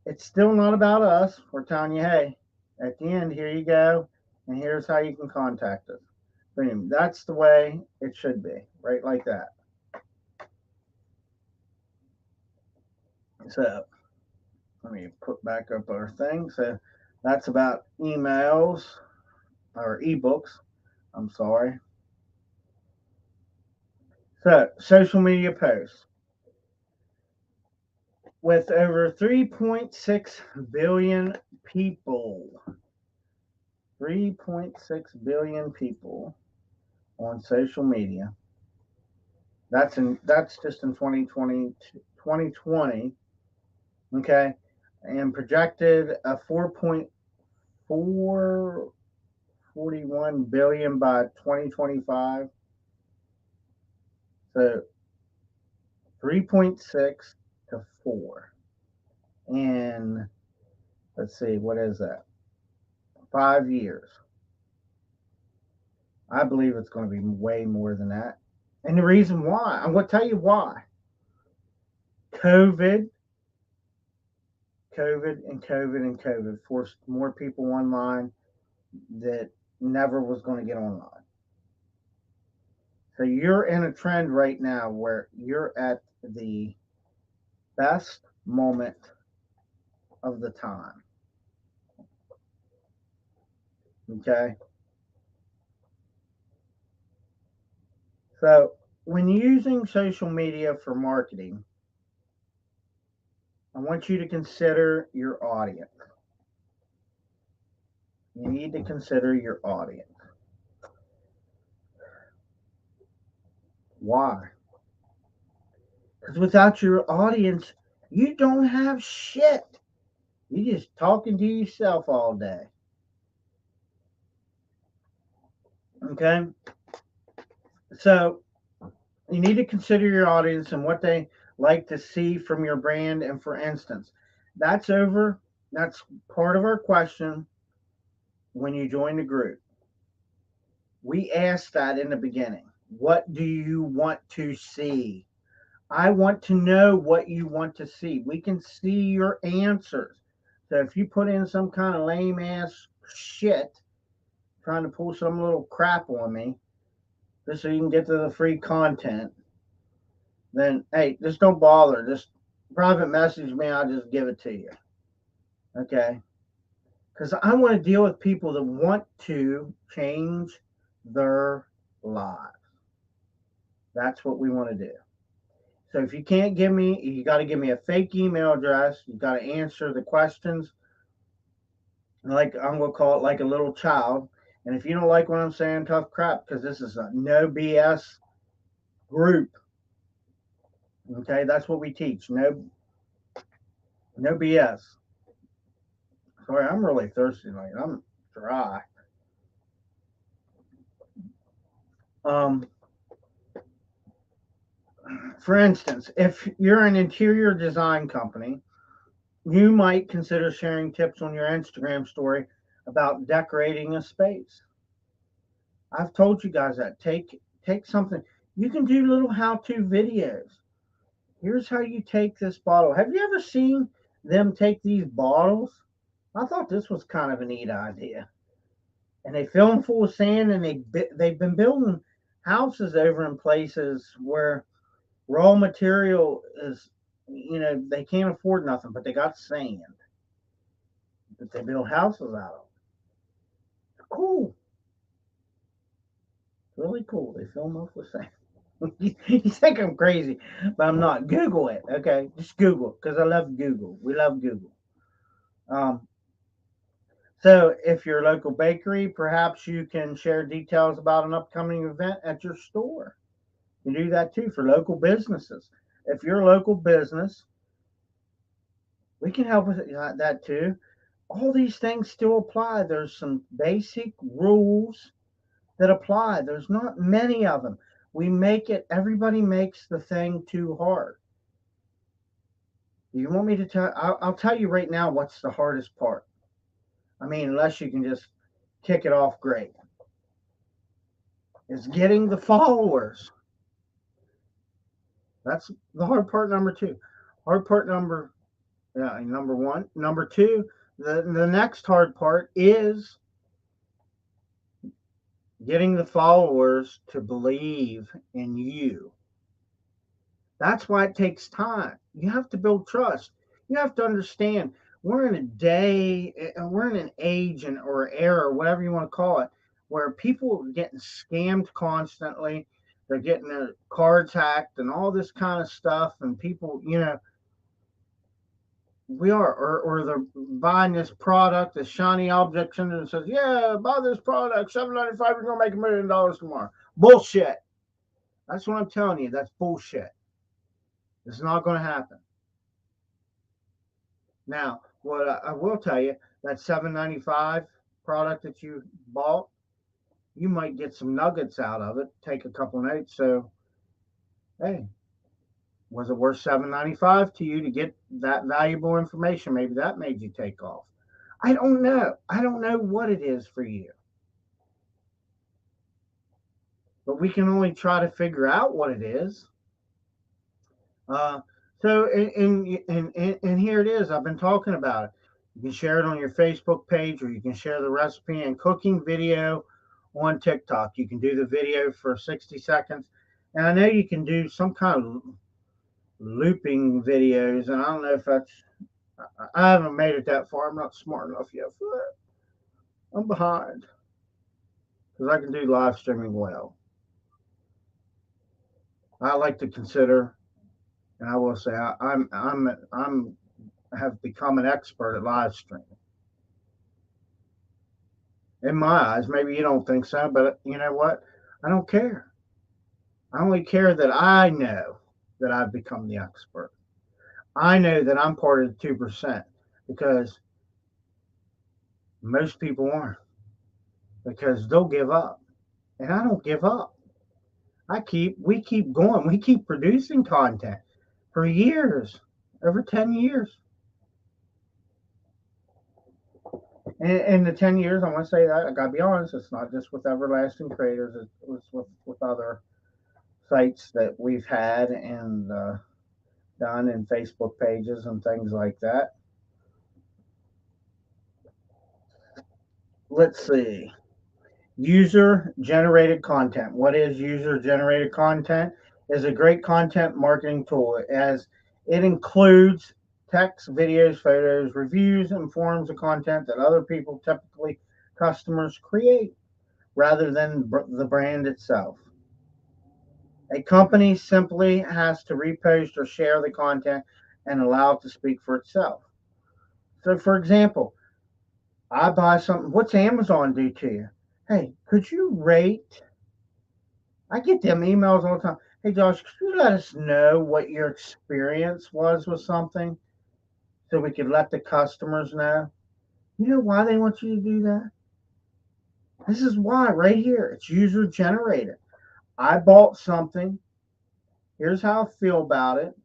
it's still not about us. We're telling you, hey, at the end, here you go, and here's how you can contact us. Boom. That's the way it should be, right like that. So Let me put back up our thing. So that's about emails or ebooks. I'm sorry. So social media posts with over 3.6 billion people. 3.6 billion people on social media. That's just in 2020, okay? And projected a 4.441 billion by 2025. So 3.6 to 4. And let's see, what is that? 5 years. I believe it's going to be way more than that. And the reason why, I'm going to tell you why. COVID, COVID forced more people online that never was going to get online. So you're in a trend right now where you're at the best moment of the time. Okay. So when using social media for marketing, I want you to consider your audience. You need to consider your audience. Why? Because without your audience, you don't have shit. You're just talking to yourself all day. Okay? So you need to consider your audience and what they like to see from your brand. And for instance, that's over. That's part of our question when you join the group. We asked that in the beginning. What do you want to see? I want to know what you want to see. We can see your answers. So if you put in some kind of lame ass shit, trying to pull some little crap on me, just so you can get to the free content, then hey, just don't bother. Just private message me. I'll just give it to you. Okay? Because I want to deal with people that want to change their lives. That's what we want to do. So if you can't give me, you got to give me a fake email address. You got to answer the questions like I'm gonna call it like a little child. And if you don't like what I'm saying, tough crap, because this is a no BS group. Okay, that's what we teach. No BS. Sorry, I'm really thirsty. Like I'm dry. Um, for instance, if you're an interior design company, you might consider sharing tips on your Instagram story about decorating a space. I've told you guys that. Take something. You can do little how-to videos. Here's how you take this bottle. Have you ever seen them take these bottles? I thought this was kind of a neat idea. And they fill them full of sand, and they've been building houses over in places where raw material is, they can't afford nothing, but they got sand that they build houses out of. Cool, really cool. They fill them up with sand. You think I'm crazy, but I'm not. Google it, okay? Just Google because I love Google. We love Google. Um, so, if you're a local bakery, perhaps you can share details about an upcoming event at your store. You do that too for local businesses. If you're a local business, we can help with that too. All these things still apply. There's some basic rules that apply. There's not many of them. Everybody makes the thing too hard. You want me to tell? I'll tell you right now what's the hardest part. I mean, unless you can just kick it off great, is getting the followers. That's the hard part. Number two, hard part number one. Number two, the next hard part is getting the followers to believe in you. That's why it takes time. You have to build trust. You have to understand we're in a day, we're in an age and or era, whatever you want to call it, where people are getting scammed constantly. They're getting their cards hacked and all this kind of stuff, and people, we are, or they're buying this product, this shiny object, and it says, "Yeah, buy this product, $7.95. You're gonna make $1 million tomorrow." Bullshit. That's what I'm telling you. That's bullshit. It's not going to happen. Now, what I will tell you, that $7.95 product that you bought, you might get some nuggets out of it. Take a couple notes. So, hey, was it worth $7.95 to you to get that valuable information? Maybe that made you take off. I don't know. I don't know what it is for you, but we can only try to figure out what it is. Uh, so, and here it is. I've been talking about it. You can share it on your Facebook page, or you can share the recipe and cooking video on TikTok. You can do the video for 60 seconds. And I know you can do some kind of looping videos, and I don't know if that's, I haven't made it that far. I'm not smart enough yet for that. I'm behind because I can do live streaming well. I like to consider, and I will say, I'm have become an expert at live streaming. In my eyes, maybe you don't think so, but you know what? I don't care. I only care that I know that I've become the expert. I know that I'm part of the 2% because most people aren't, because they'll give up. And I don't give up. We keep going. We keep producing content for years, over 10 years. And in the 10 years, I want to say that, I got to be honest, it's not just with Everlasting Creators, it's with other sites that we've had and done in Facebook pages and things like that. Let's see. User generated content. What is user generated content? Is a great content marketing tool as it includes text, videos, photos, reviews, and forms of content that other people, typically customers, create rather than the brand itself. A company simply has to repost or share the content and allow it to speak for itself. So, for example, I buy something. What's Amazon do to you? Hey, could you rate? I get them emails all the time. Hey, Josh, could you let us know what your experience was with something so we could let the customers know? You know why they want you to do that? This is why right here. It's user generated. I bought something. Here's how I feel about it.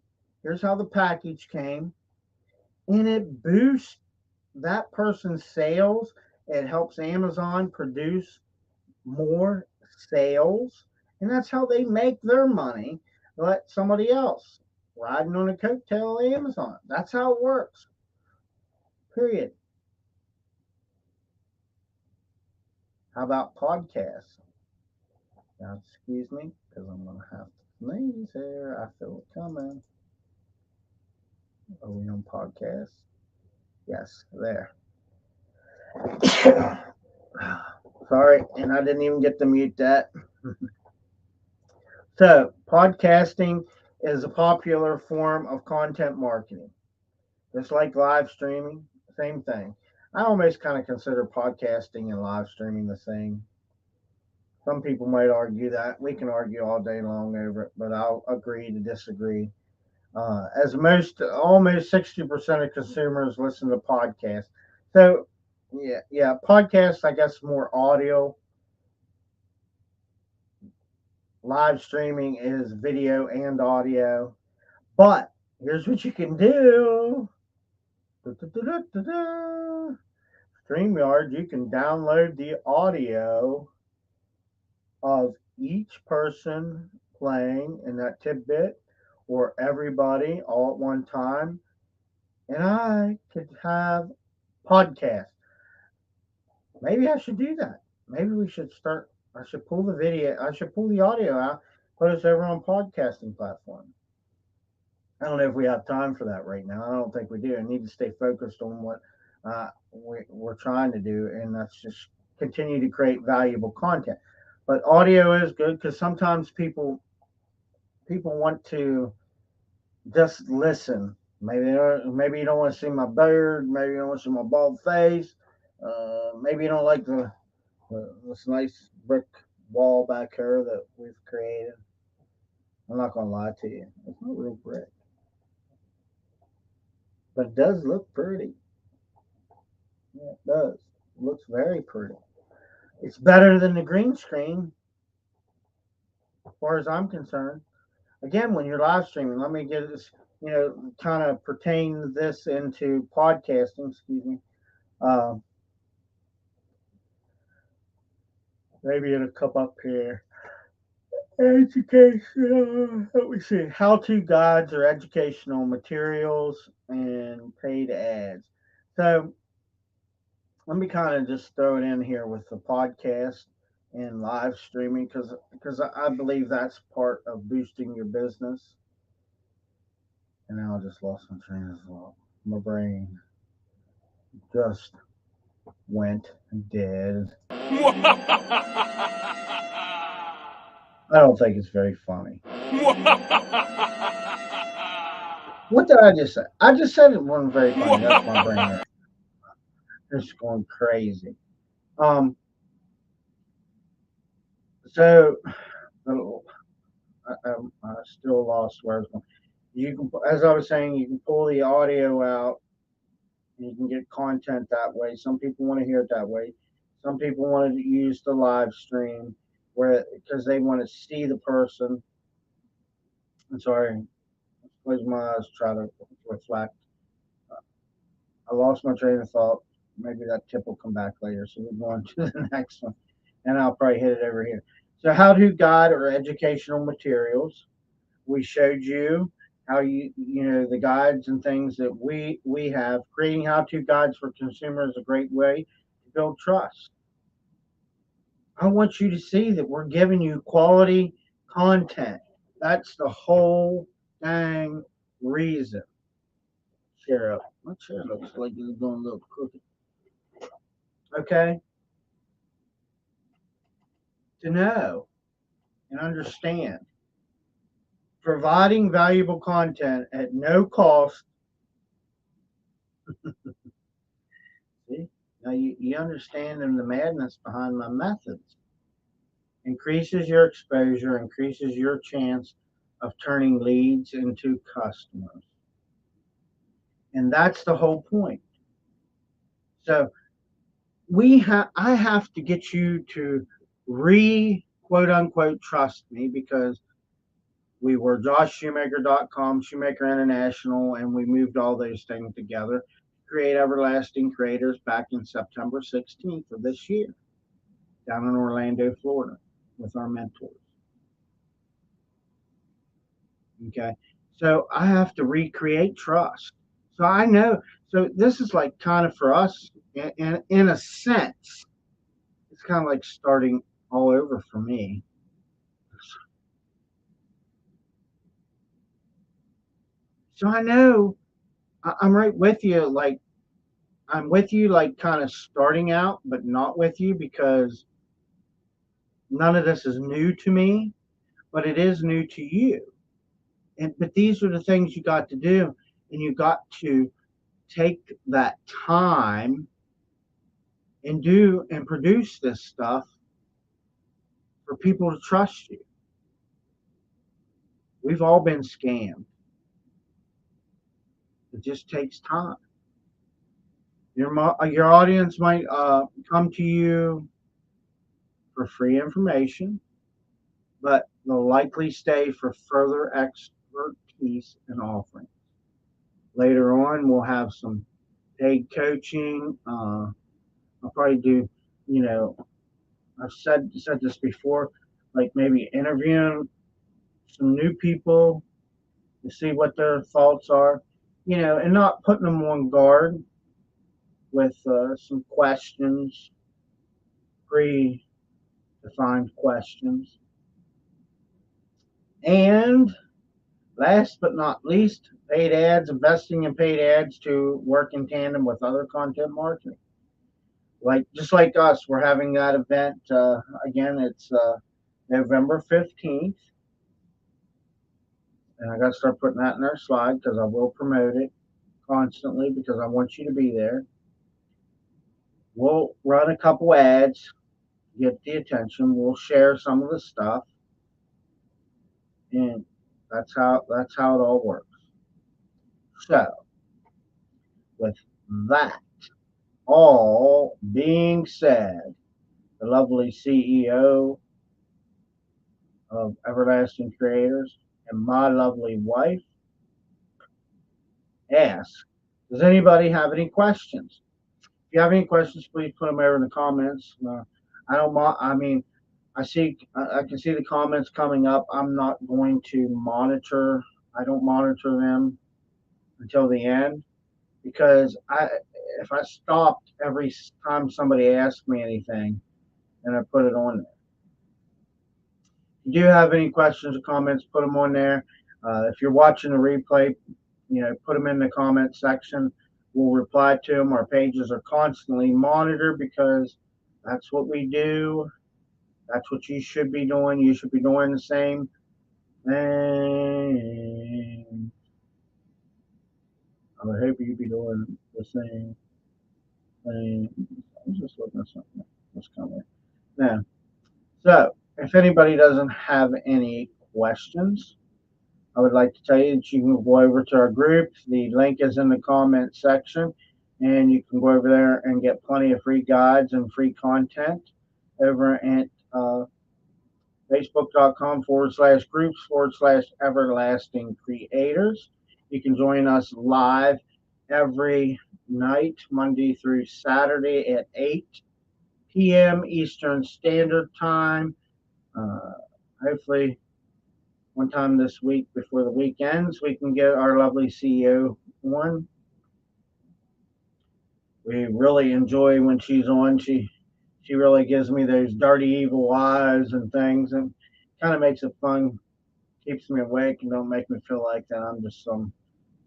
Here's how the package came. And it boosts that person's sales. It helps Amazon produce more sales, and that's how they make their money. Let somebody else riding on a coattail of Amazon. That's how it works. Period. How about podcasts? Now, excuse me, because I'm gonna have to sneeze here. I feel it coming. Are we on podcast? Yes, there. Sorry, and I didn't even get to mute that. So, podcasting is a popular form of content marketing. Just like live streaming, same thing. I almost kind of consider podcasting and live streaming the same. Some people might argue that. We can argue all day long over it, but I'll agree to disagree. As almost 60% of consumers listen to podcasts. So, yeah, podcasts, I guess, more audio. Live streaming is video and audio. But here's what you can do. StreamYard, you can download the audio of each person playing in that tidbit or everybody all at one time. And I could have podcasts. Maybe I should do that. Maybe we should start. I should pull the video. I should pull the audio out, put us over on podcasting platform. I don't know if we have time for that right now. I don't think we do. I need to stay focused on what we're trying to do, and that's just continue to create valuable content. But audio is good because sometimes people want to just listen. Maybe you don't want to see my beard. Maybe you don't want to see my bald face. Maybe you don't like this nice brick wall back here that we've created. I'm not gonna lie to you. It's not real brick, but it does look pretty. Yeah, it does. It looks very pretty. It's better than the green screen, as far as I'm concerned. Again, when you're live streaming, let me get this, kind of pertain this into podcasting. Excuse me. Um, Maybe it'll come up here. Education. Let me see. How-to guides or educational materials and paid ads. So let me kind of just throw it in here with the podcast and live streaming because I believe that's part of boosting your business. And now I just lost my train of thought. My brain just went dead. I don't think it's very funny. What did I just say? I just said it wasn't very funny. That's my brain. It's going crazy. Um. So I still lost where I was going. You can, as I was saying, you can pull the audio out. And you can get content that way. Some people want to hear it that way. Some people want to use the live stream where because they want to see the person. I'm sorry. Close my eyes. Try to reflect. I lost my train of thought. Maybe that tip will come back later. So we'll go on to the next one, and I'll probably hit it over here. So, how-to guide or educational materials. We showed you how the guides and things that we have. Creating how-to guides for consumers is a great way to build trust. I want you to see that we're giving you quality content. That's the whole dang reason. Chair up. My chair looks like it's going a little crooked. Okay? To know and understand. Providing valuable content at no cost. See? Now you understand the madness behind my methods. Increases your exposure, increases your chance of turning leads into customers. And that's the whole point. So I have to get you to quote unquote trust me because we were joshshoemaker.com, Shoemaker International, and we moved all those things together to create Everlasting Creators back in September 16th of this year down in Orlando, Florida with our mentors. Okay. So I have to recreate trust. So I know. So this is like kind of for us, in a sense, it's kind of like starting all over for me. So I know I'm right with you. Like I'm with you, like kind of starting out, but not with you because none of this is new to me, but it is new to you. And but these are the things you got to do, and you got to take that time and do and produce this stuff for people to trust you. We've all been scammed. It just takes time. Your audience might come to you for free information, but they'll likely stay for further expertise and offerings. Later on, we'll have some paid coaching. I'll probably do, you know, I've said this before, like maybe interviewing some new people to see what their thoughts are, and not putting them on guard with some questions, pre-defined questions. And Last but not least, paid ads, investing in paid ads to work in tandem with other content marketing. Like just like us, we're having that event again. It's November 15th, and I got to start putting that in our slide because I will promote it constantly because I want you to be there. We'll run a couple ads, get the attention. We'll share some of the stuff, and that's how it all works. So, with that all being said, the lovely CEO of Everlasting Creators and my lovely wife asks, does anybody have any questions? If you have any questions, please put them over in the comments. I don't. I mean, I can see the comments coming up. I'm not going to monitor. I don't monitor them until the end because if I stopped every time somebody asks me anything, and I put it on there. If you do have any questions or comments, put them on there. If you're watching the replay, put them in the comment section. We'll reply to them. Our pages are constantly monitored because that's what we do. That's what you should be doing. You should be doing the same thing. I hope you be doing the same thing. I'm just looking at something that's coming now. So, if anybody doesn't have any questions, I would like to tell you that you can go over to our group. The link is in the comment section, and you can go over there and get plenty of free guides and free content over at facebook.com/groups/everlasting creators. You can join us live every night, Monday through Saturday at 8 p.m. Eastern Standard Time. Hopefully, one time this week before the week ends, we can get our lovely CEO on. We really enjoy when she's on. She really gives me those dirty, evil eyes and things, and kind of makes it fun, keeps me awake, and don't make me feel like that I'm just some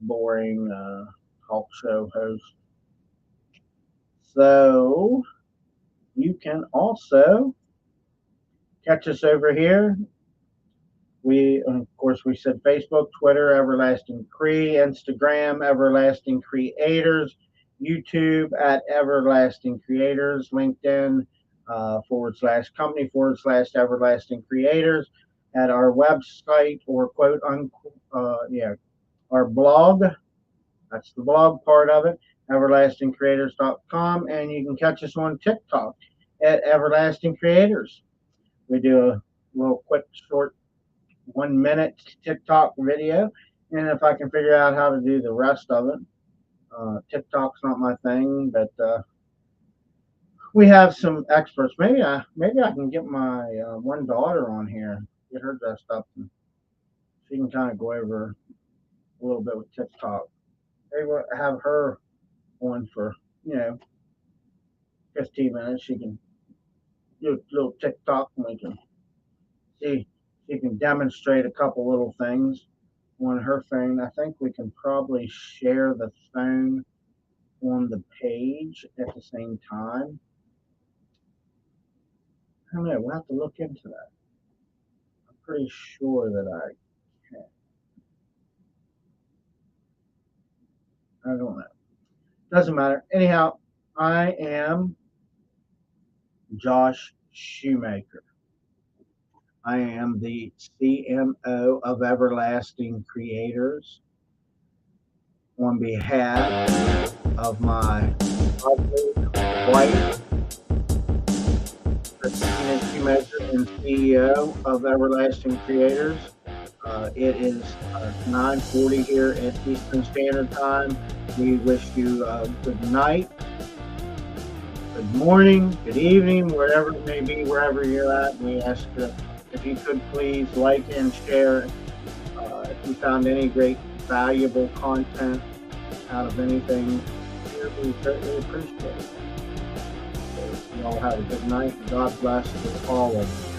boring talk show host. So you can also catch us over here. Of course, we said Facebook, Twitter, Everlasting Cree, Instagram, Everlasting Creators, YouTube at Everlasting Creators, LinkedIn /company/ Everlasting Creators, at our website or quote unquote, our blog. That's the blog part of it, everlastingcreators.com, and you can catch us on TikTok at Everlasting Creators. We do a little quick, short 1 minute TikTok video, and if I can figure out how to do the rest of it, TikTok's not my thing, but we have some experts. Maybe I can get my one daughter on here, get her dressed up, and she can kind of go over a little bit with TikTok. Maybe we'll have her on for 15 minutes. She can do a little TikTok, and we can see. She can demonstrate a couple little things on her phone. I think we can probably share the phone on the page at the same time. I don't know. We'll have to look into that. I'm pretty sure that I can. I don't know. Doesn't matter. Anyhow, I am Josh Shoemaker. I am the CMO of Everlasting Creators. On behalf of my lovely wife, Christina Shoemaker, and CEO of Everlasting Creators, it is 9:40 here at Eastern Standard Time. We wish you good night, good morning, good evening, wherever it may be, wherever you're at. We ask if you could please like and share if you found any great valuable content out of anything here. We certainly appreciate it. So you all have a good night. God bless all of you.